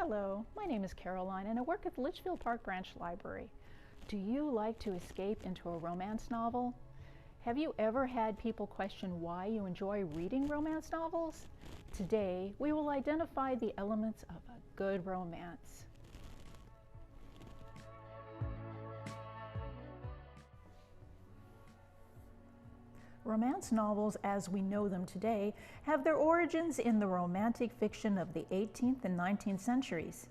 Hello, my name is Caroline and I work at the Litchfield Park Branch Library. Do you like to escape into a romance novel? Have you ever had people question why you enjoy reading romance novels? Today, we will identify the elements of a good romance. Romance novels, as we know them today, have their origins in the romantic fiction of the 18th and 19th centuries.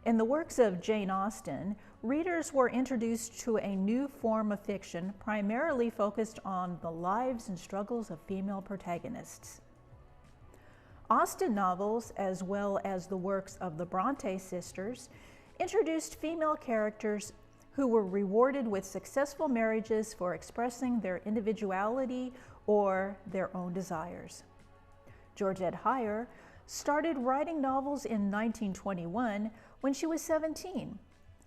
In the works of Jane Austen, readers were introduced to a new form of fiction primarily focused on the lives and struggles of female protagonists. Austen novels, as well as the works of the Bronte sisters, introduced female characters who were rewarded with successful marriages for expressing their individuality or their own desires. Georgette Heyer started writing novels in 1921 when she was 17.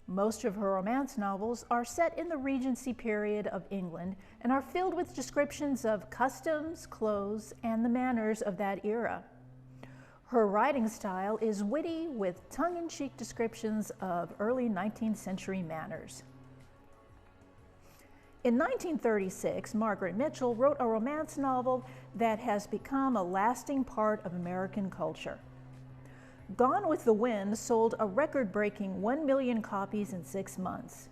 Most of her romance novels are set in the Regency period of England and are filled with descriptions of customs, clothes, and the manners of that era. Her writing style is witty with tongue-in-cheek descriptions of early 19th century manners. In 1936, Margaret Mitchell wrote a romance novel that has become a lasting part of American culture. Gone with the Wind sold a record-breaking 1 million copies in 6 months.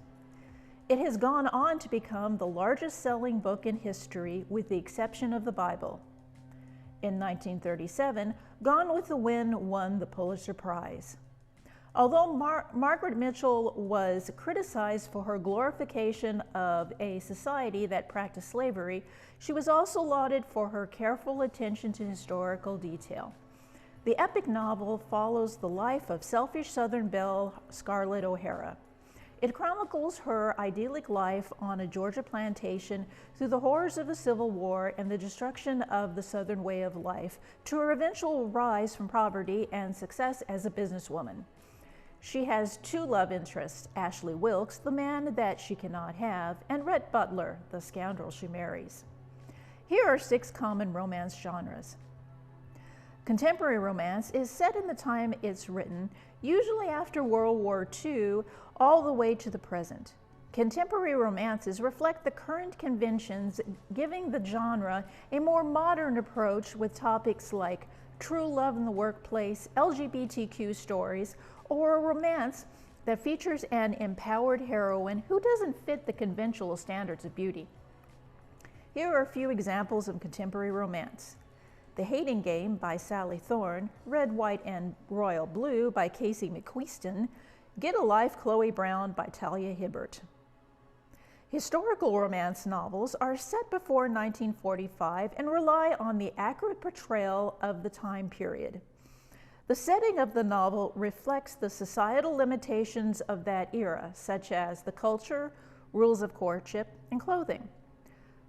It has gone on to become the largest-selling book in history with the exception of the Bible. In 1937, Gone with the Wind won the Pulitzer Prize. Although Margaret Mitchell was criticized for her glorification of a society that practiced slavery, she was also lauded for her careful attention to historical detail. The epic novel follows the life of selfish Southern belle Scarlett O'Hara. It chronicles her idyllic life on a Georgia plantation through the horrors of the Civil War and the destruction of the Southern way of life to her eventual rise from poverty and success as a businesswoman. She has 2 love interests, Ashley Wilkes, the man that she cannot have, and Rhett Butler, the scoundrel she marries. Here are 6 common romance genres. Contemporary romance is set in the time it's written, usually after World War II, all the way to the present. Contemporary romances reflect the current conventions, giving the genre a more modern approach with topics like true love in the workplace, LGBTQ stories, or a romance that features an empowered heroine who doesn't fit the conventional standards of beauty. Here are a few examples of contemporary romance. The Hating Game by Sally Thorne, Red, White, and Royal Blue by Casey McQuiston, Get a Life, Chloe Brown by Talia Hibbert. Historical romance novels are set before 1945 and rely on the accurate portrayal of the time period. The setting of the novel reflects the societal limitations of that era, such as the culture, rules of courtship, and clothing.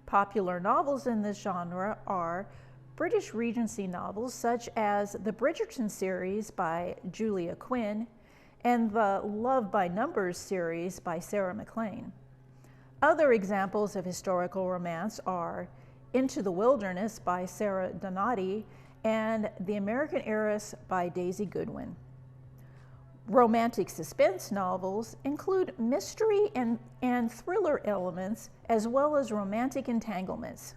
Popular novels in this genre are British Regency novels such as the Bridgerton series by Julia Quinn and the Love by Numbers series by Sarah MacLean. Other examples of historical romance are Into the Wilderness by Sarah Donati and The American Heiress by Daisy Goodwin. Romantic suspense novels include mystery and thriller elements as well as romantic entanglements.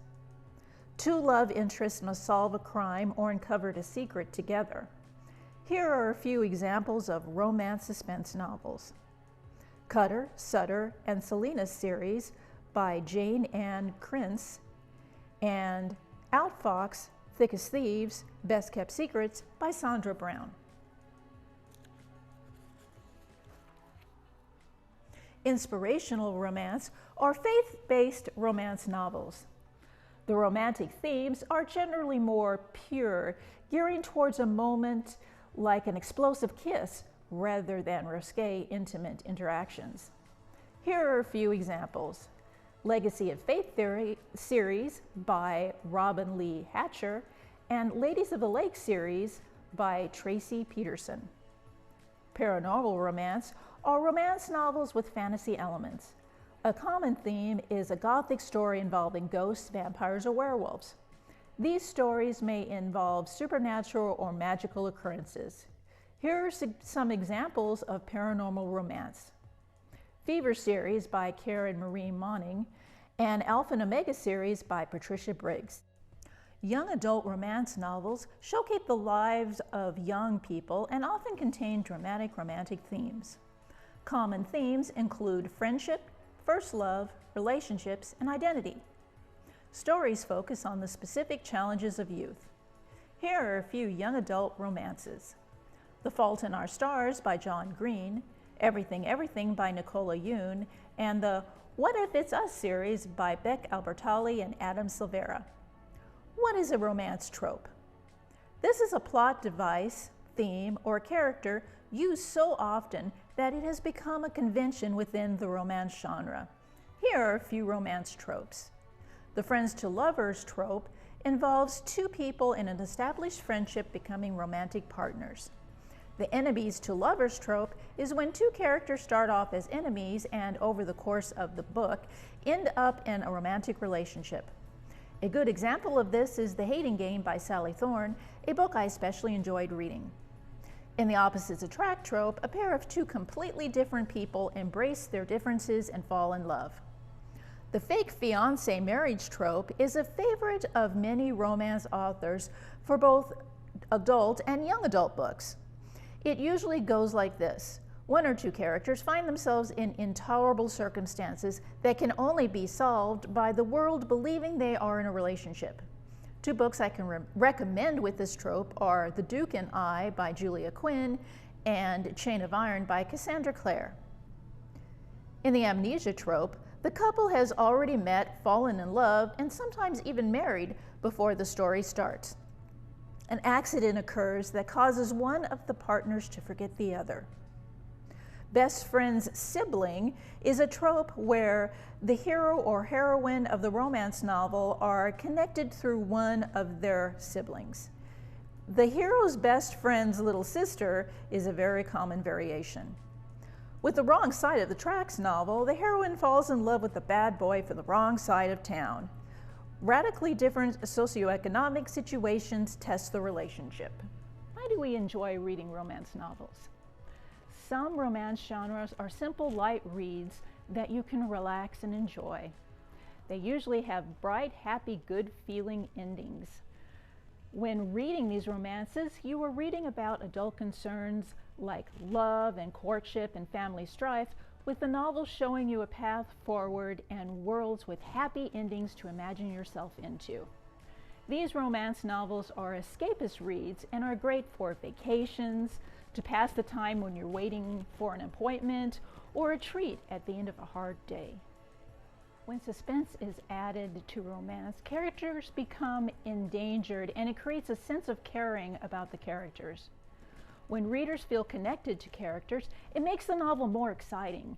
2 love interests must solve a crime or uncover a secret together. Here are a few examples of romance suspense novels. Cutter, Sutter, and Selena series by Jane Ann Krentz, and Outfox, Thick as Thieves, Best Kept Secrets by Sandra Brown. Inspirational romance are faith-based romance novels. The romantic themes are generally more pure, gearing towards a moment like an explosive kiss rather than risque, intimate interactions. Here are a few examples. Legacy of Faith Theory series by Robin Lee Hatcher and Ladies of the Lake series by Tracy Peterson. Paranormal romance are romance novels with fantasy elements. A common theme is a gothic story involving ghosts, vampires, or werewolves. These stories may involve supernatural or magical occurrences. Here are some examples of paranormal romance. Fever series by Karen Marie Moning and Alpha and Omega series by Patricia Briggs. Young adult romance novels showcase the lives of young people and often contain dramatic romantic themes. Common themes include friendship, first love, relationships, and identity. Stories focus on the specific challenges of youth. Here are a few young adult romances. The Fault in Our Stars by John Green, Everything Everything by Nicola Yoon, and the What If It's Us series by Beck Albertalli and Adam Silvera. What is a romance trope? This is a plot device, theme, or character used so often that it has become a convention within the romance genre. Here are a few romance tropes. The friends to lovers trope involves two people in an established friendship becoming romantic partners. The enemies to lovers trope is when two characters start off as enemies and over the course of the book end up in a romantic relationship. A good example of this is The Hating Game by Sally Thorne, a book I especially enjoyed reading. In the opposites attract trope, a pair of two completely different people embrace their differences and fall in love. The fake fiancé marriage trope is a favorite of many romance authors for both adult and young adult books. It usually goes like this. One or two characters find themselves in intolerable circumstances that can only be solved by the world believing they are in a relationship. Two books I can recommend with this trope are The Duke and I by Julia Quinn and Chain of Iron by Cassandra Clare. In the amnesia trope, the couple has already met, fallen in love, and sometimes even married before the story starts. An accident occurs that causes one of the partners to forget the other. Best friend's sibling is a trope where the hero or heroine of the romance novel are connected through one of their siblings. The hero's best friend's little sister is a very common variation. With The Wrong Side of the Tracks novel, the heroine falls in love with the bad boy for the wrong side of town. Radically different socioeconomic situations test the relationship. Why do we enjoy reading romance novels? Some romance genres are simple, light reads that you can relax and enjoy. They usually have bright, happy, good-feeling endings. When reading these romances, you are reading about adult concerns like love and courtship and family strife, with the novel showing you a path forward and worlds with happy endings to imagine yourself into. These romance novels are escapist reads and are great for vacations, to pass the time when you're waiting for an appointment, or a treat at the end of a hard day. When suspense is added to romance, characters become endangered and it creates a sense of caring about the characters. When readers feel connected to characters, it makes the novel more exciting.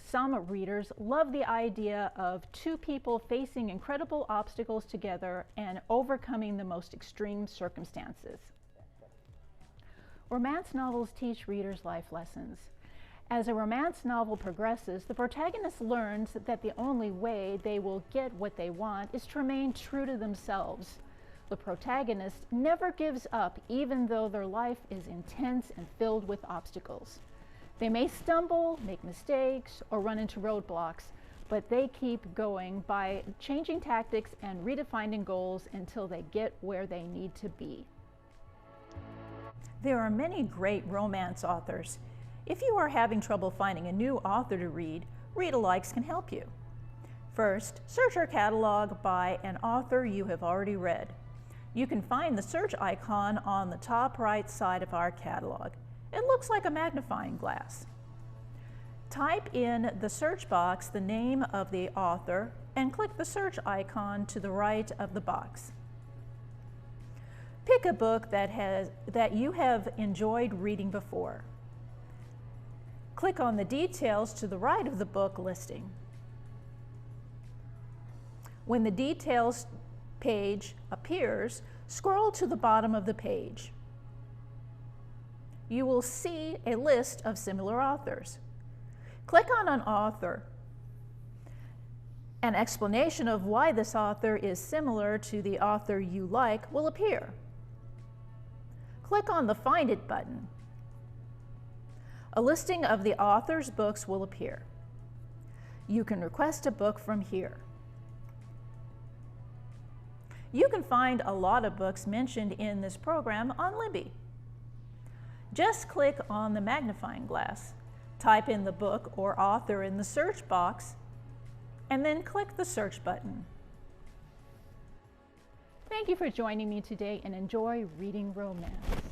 Some readers love the idea of two people facing incredible obstacles together and overcoming the most extreme circumstances. Romance novels teach readers life lessons. As a romance novel progresses, the protagonist learns that the only way they will get what they want is to remain true to themselves. The protagonist never gives up, even though their life is intense and filled with obstacles. They may stumble, make mistakes, or run into roadblocks, but they keep going by changing tactics and redefining goals until they get where they need to be. There are many great romance authors. If you are having trouble finding a new author to read, Readalikes can help you. First, search our catalog by an author you have already read. You can find the search icon on the top right side of our catalog. It looks like a magnifying glass. Type in the search box the name of the author and click the search icon to the right of the box. Pick a book that you have enjoyed reading before. Click on the details to the right of the book listing. When the details page appears, scroll to the bottom of the page. You will see a list of similar authors. Click on an author. An explanation of why this author is similar to the author you like will appear. Click on the Find It button. A listing of the author's books will appear. You can request a book from here. You can find a lot of books mentioned in this program on Libby. Just click on the magnifying glass, type in the book or author in the search box, and then click the search button. Thank you for joining me today and enjoy reading romance.